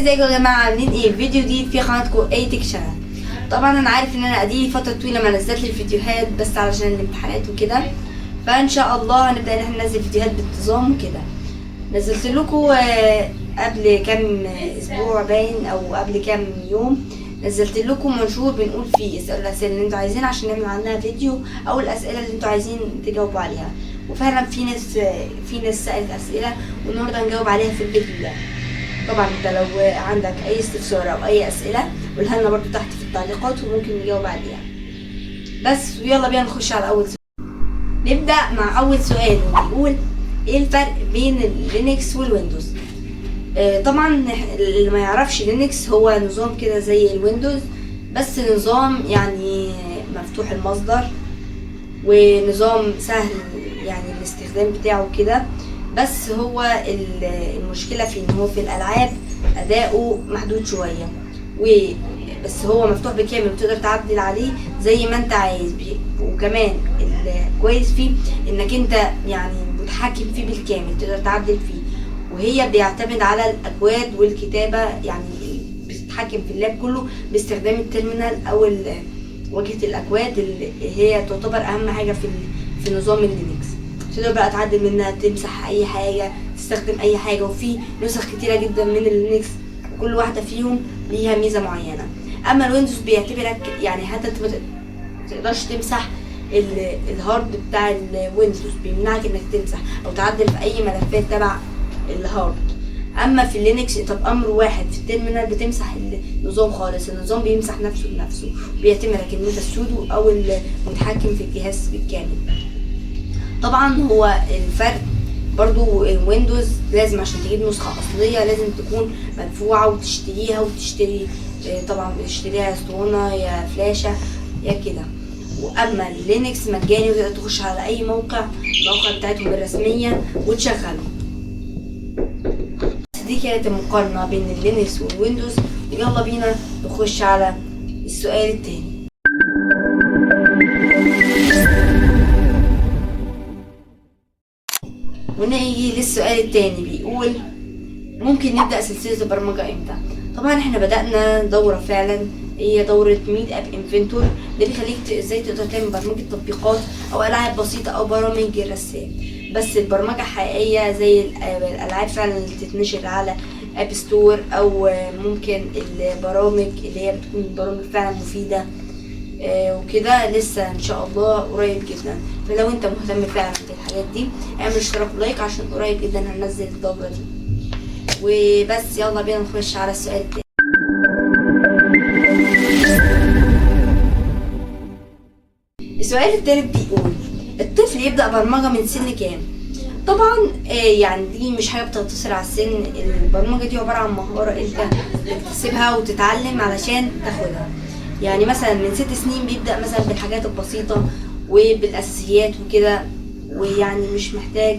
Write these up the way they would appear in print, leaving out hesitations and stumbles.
ازيكم يا جماعه؟ عاملين ايه؟ فيديو جديد في قناتكم اي تك شانل. طبعا انا عارف ان انا اديلي فتره طويله ما نزلت الفيديوهات بس علشان الامتحانات وكده، فان شاء الله هنبدا ان احنا ننزل فيديوهات بانتظام وكده. نزلت لكم قبل كام اسبوع باين او قبل كام يوم، نزلت لكم منشور بنقول فيه اسالوا الاسئله اللي انتوا عايزينها عشان نعمل عنها فيديو، او الاسئله اللي انتوا عايزين تجاوبوا عليها. وفعلا في ناس سالت اسئله والنهارده هنجاوب عليها في الفيديو ده. طبعا انت لو عندك اي استفسار او اي اسئله قولها لنا برضو تحت في التعليقات وممكن نجاوب عليها. بس ويلا بينا نخش على اول سؤال. نبدا مع اول سؤال بيقول ايه الفرق بين اللينكس والويندوز؟ طبعا اللي ما يعرفش لينكس هو نظام كده زي الويندوز، بس نظام يعني مفتوح المصدر ونظام سهل يعني الاستخدام بتاعه كده. بس هو المشكلة في ان هو في الالعاب اداؤه محدود شوية، بس هو مفتوح بكامل وتقدر تعدل عليه زي ما انت عايز. وكمان الكويس فيه انك انت يعني متحكم فيه بالكامل، تقدر تعدل فيه. وهي بيعتمد على الاكواد والكتابة، يعني بتتحكم في اللاب كله باستخدام التيرمينال او واجهة الاكواد اللي هي تعتبر اهم حاجة في نظام اللينكس. تقدر بقى تعدل منها، تمسح اي حاجة، تستخدم اي حاجة. وفي نسخ كتيرة جدا من اللينكس وكل واحدة فيهم ليها ميزة معينة. اما الويندوز بيعتبرك يعني حتى ما تقدرش تمسح الهارد بتاع الويندوز، بيمنعك انك تمسح او تعدل في اي ملفات تبع الهارد. اما في اللينكس انت بامر واحد في التيرمينال بتمسح النظام خالص، النظام بيمسح نفسه بنفسه، بيعتبرك ان انت السودو او المتحكم في الجهاز بالكامل. طبعا هو الفرق برضو الويندوز لازم عشان تجيب نسخة اصلية لازم تكون مدفوعة وتشتريها، وتشتري طبعا بتشتريها اسطوانة يا فلاشة يا كده. واما اللينكس مجاني وتقدر تخش على اي المواقع بتاعتهم الرسمية وتشغله. دي كانت المقارنة بين اللينكس والويندوز. يلا بينا نخش على السؤال التاني. ونيجي للسؤال التاني بيقول ممكن نبدأ سلسلة البرمجة امتى؟ طبعا احنا بدأنا دورة فعلا، هي دورة ميد اب انفنتور، اللي بيخليك ازاي تقدر تعمل برمجة تطبيقات او العاب بسيطة او برامج رسام. بس البرمجة حقيقية زي الالعاب فعلا اللي تتنشر على اب ستور، او ممكن البرامج اللي هي بتكون برامج فعلا مفيدة وكده لسه ان شاء الله قريب جدا. فلو انت مهتم فعلا بالحاجات دي اعمل اشتراك ولايك عشان قريب جدا هننزل الدورة دي. وبس يلا بينا نخش على السؤال التاني. السؤال التالت بيقول الطفل يبدأ برمجة من سن كام؟ طبعا يعني دي مش حاجة بتقتصر على السن، البرمجة دي عبارة عن مهارة انت بتكتسبها وتتعلم علشان تاخدها. يعني مثلا من 6 سنين بيبدأ مثلا بالحاجات البسيطة وبالأساسيات وكده، ويعني مش محتاج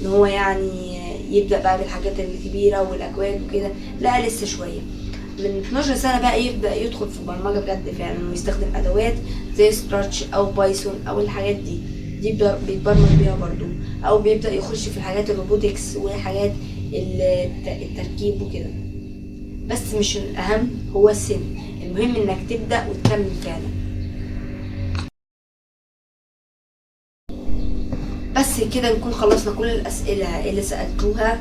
ان هو يعني يبدأ بقى بالحاجات الكبيرة والأكواد وكده، لا لسه شوية. من 12 سنة بقى يبدأ يدخل في البرمجة بجد فعلا ويستخدم أدوات زي سكراتش أو بايثون أو الحاجات دي بيتبرمج بيها برضو، أو بيبدأ يخش في الحاجات الروبوتكس وحاجات التركيب وكده. بس مش الأهم هو السن، المهم إنك تبدأ وتكمل فعلا. بس كده نكون خلصنا كل الأسئلة اللي سألتوها.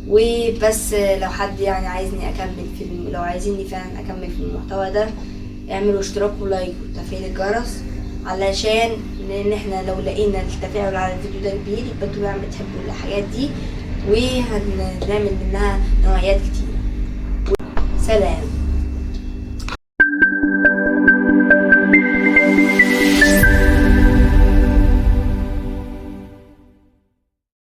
وبس لو حد يعني عايزني أكمل لو عايزيني فعلا أكمل في المحتوى ده اعملوا اشتراك ولايك وتفعيل الجرس، علشان ان احنا لو لقينا التفاعل على الفيديو ده كبير يبقى انتوا بقى بتحبوا الحاجات دي وهنعمل منها نوعيات كتير. سلام.